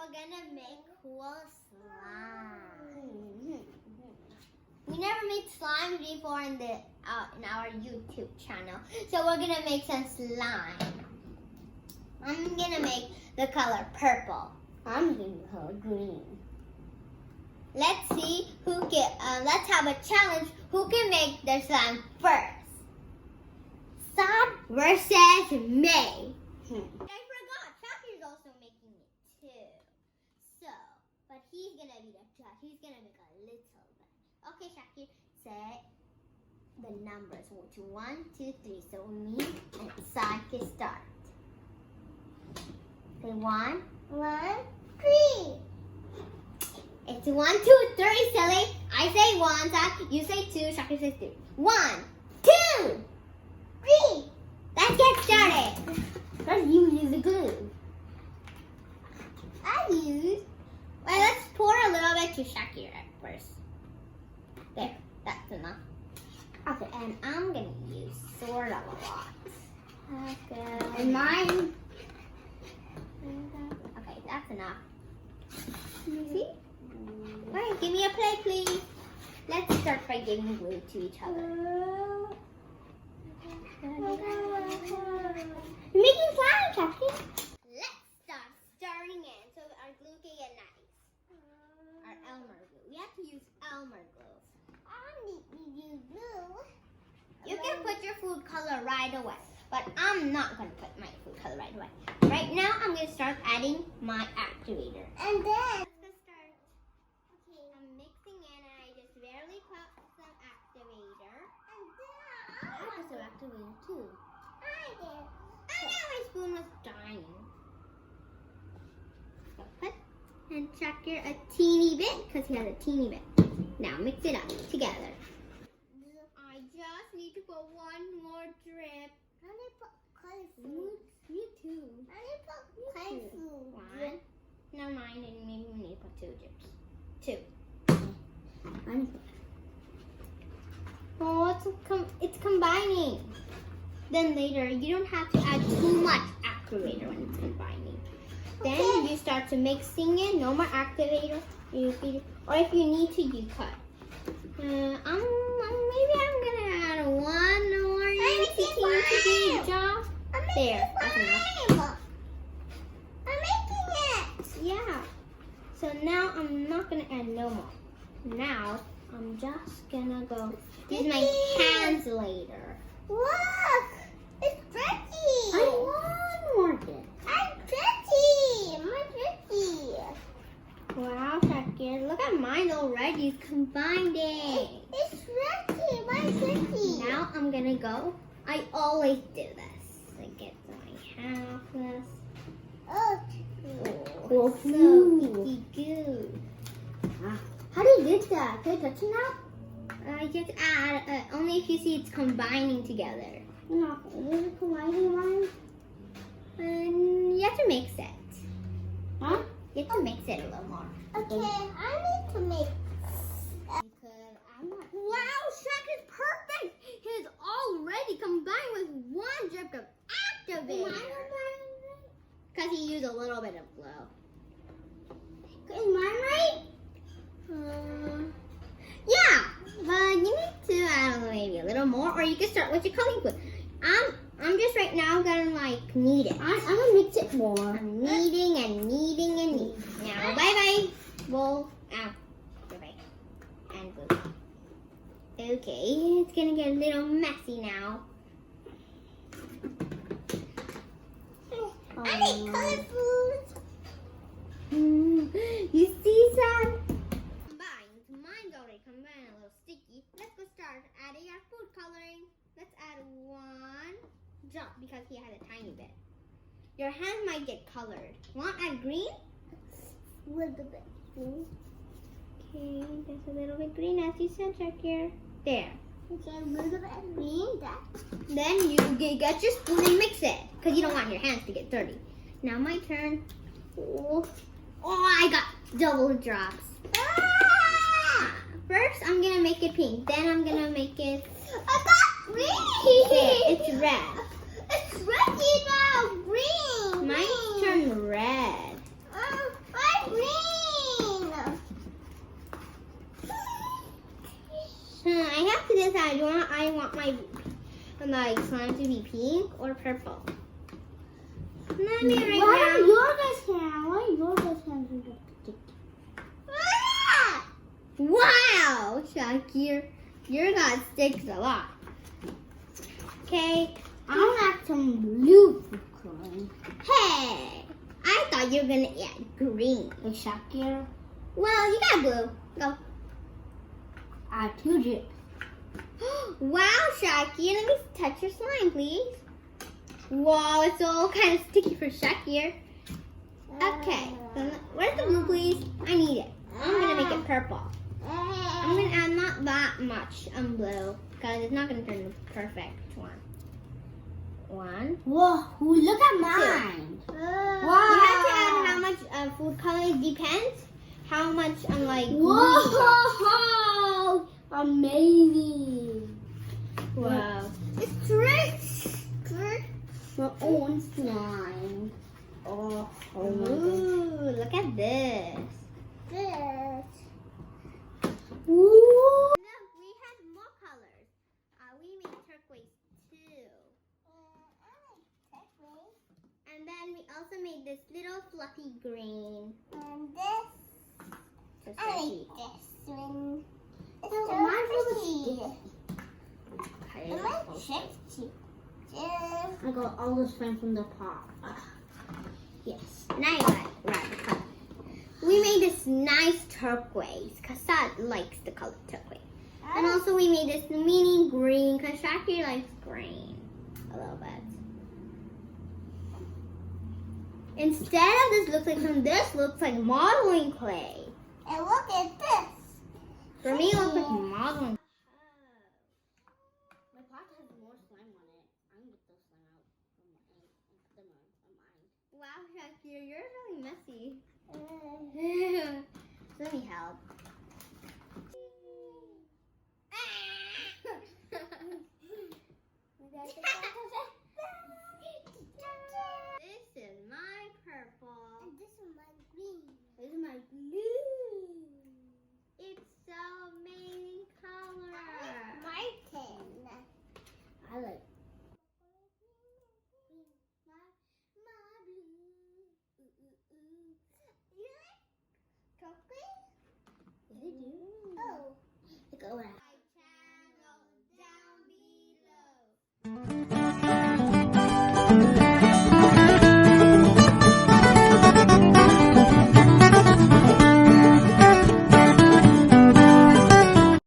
we're gonna make cool slime. We never made slime before in our YouTube channel, so we're gonna make some slime. I'm gonna make the color purple. I'm doing the color green. Let's see who can. Let's have a challenge. Who can make their slime first? Sab versus May. I forgot. Shakir's also making it too. So, but he's gonna be the judge. He's gonna make a little bit. Okay, Shakir, say the numbers. 1, 2, 3. So me and Sai can start. Say 1, 3. It's 1, 2, 3, silly. I say 1, Sai. You say 2. Shakir says 3. 1, 2, 3. Let's get started. First, you use the glue. Well, let's pour a little bit to Shakir at first. There, that's enough. Okay, and I'm gonna use sort of a lot. Okay. And mine. Okay, that's enough. You see? Alright, give me a plate, please. Let's start by giving glue to each other. You're making slime, Shakir. Let's start stirring in so our glue can get nice. Our Elmer glue. We have to use Elmer glue. I need to use glue. You can put your food color right away, but I'm not going to put my food color right away. Right now, I'm going to start adding my activator. And then, let's start. Okay, I'm mixing in, and I just barely put some activator. And then, I put some activator too. I did. I know my spoon was dying. So put and Shakir a teeny bit because he has a teeny bit. Now mix it up together. I just need to put one more drip. I need to put color food. Me too. I need to put color food. One. Never mind, and maybe we need to put 2 drips. 2. Oh, it's combining. Then later, you don't have to add too much activator when it's combining. Then you start to mixing it. No more activator. Or if you need to, you cut. Maybe I'm gonna add one more. There, that's enough. I'm making it. Yeah. So now I'm not gonna add no more. Now I'm just gonna go use my hands later. Look, it's pretty. I want more bit. I'm pretty. My pretty. Wow, Shakir, look at mine already. It's combining. It's pretty. Mine's pretty. Now I'm gonna go. I always do this. I get my half this. Oh, cool. So good. How do you get that? Can I touch it now? Just add, only if you see it's combining together. No, is it combining mine? You have to mix it. Huh? You have to mix it a little more. Okay, I need to mix. Wow, Shakir's perfect! He's already combined with 1 drip of activator. Because he used a little bit of glue. Is mine right? Yeah, but you need to add maybe a little more, or you can start with your coloring fluid. I'm just right now gonna like knead it. I'm gonna mix it more. I'm kneading and kneading and kneading. Now, bye bye. Bowl out. Bye bye. And glue. Okay, it's gonna get a little messy now. I need color food. You see, son? Mine's already combined a little sticky. Let's go start adding our food coloring. Let's add 1 drop because he has a tiny bit. Your hand might get colored. Want to add green? A little bit green. Okay, just a little bit green as you said, Shakir. There. Okay, a little bit green. Then you get your spoon and mix it because you don't want your hands to get dirty. Now my turn. Oh, I got double drops. First, I'm gonna make it pink. Then I'm gonna make it. I got green. Okay, it's red. It's ready now. Green. Mine's turned red. Why I have to decide. Do I want my slime to be pink or purple? Let me right Why now. your guys' hand? Why your guys' hands are sticky? Ah! Wow, Shakir, your God sticks a lot. Okay. I'll add some blue coloring. Hey, I thought you were gonna add green. The Shakir, Well, you got blue. Go. add 2 drips. Wow, Shakir, let me touch your slime, please. Wow, it's all kind of sticky for Shakir. Okay, so where's the blue, please? I need it. I'm gonna make it purple. I'm gonna add not that much blue because it's not gonna turn the perfect one. One. Whoa, look at mine. Wow. You have to add how much food coloring depends. How much Whoa! Amazing. Wow. It's trick. My own slime. Oh my god. Ooh, look at this. Ooh. Look, we had more colors. We made turquoise too. And then we also made this little fluffy green. And this, So I sexy. like this one. It's No, so mine's a pretty. Okay. I like sexy. I got all the slime from the pot. Yes. Now you right the color. We made this nice turquoise because Sad likes the color turquoise. And also we made this mini green because Shakir likes green a little bit. Instead of this looks like modeling clay. And look at this. For me, it looks like modeling. My pot has more slime on it. I'm gonna get those slime out and put them on mine. Wow, Shakir, you're really messy. Let me help.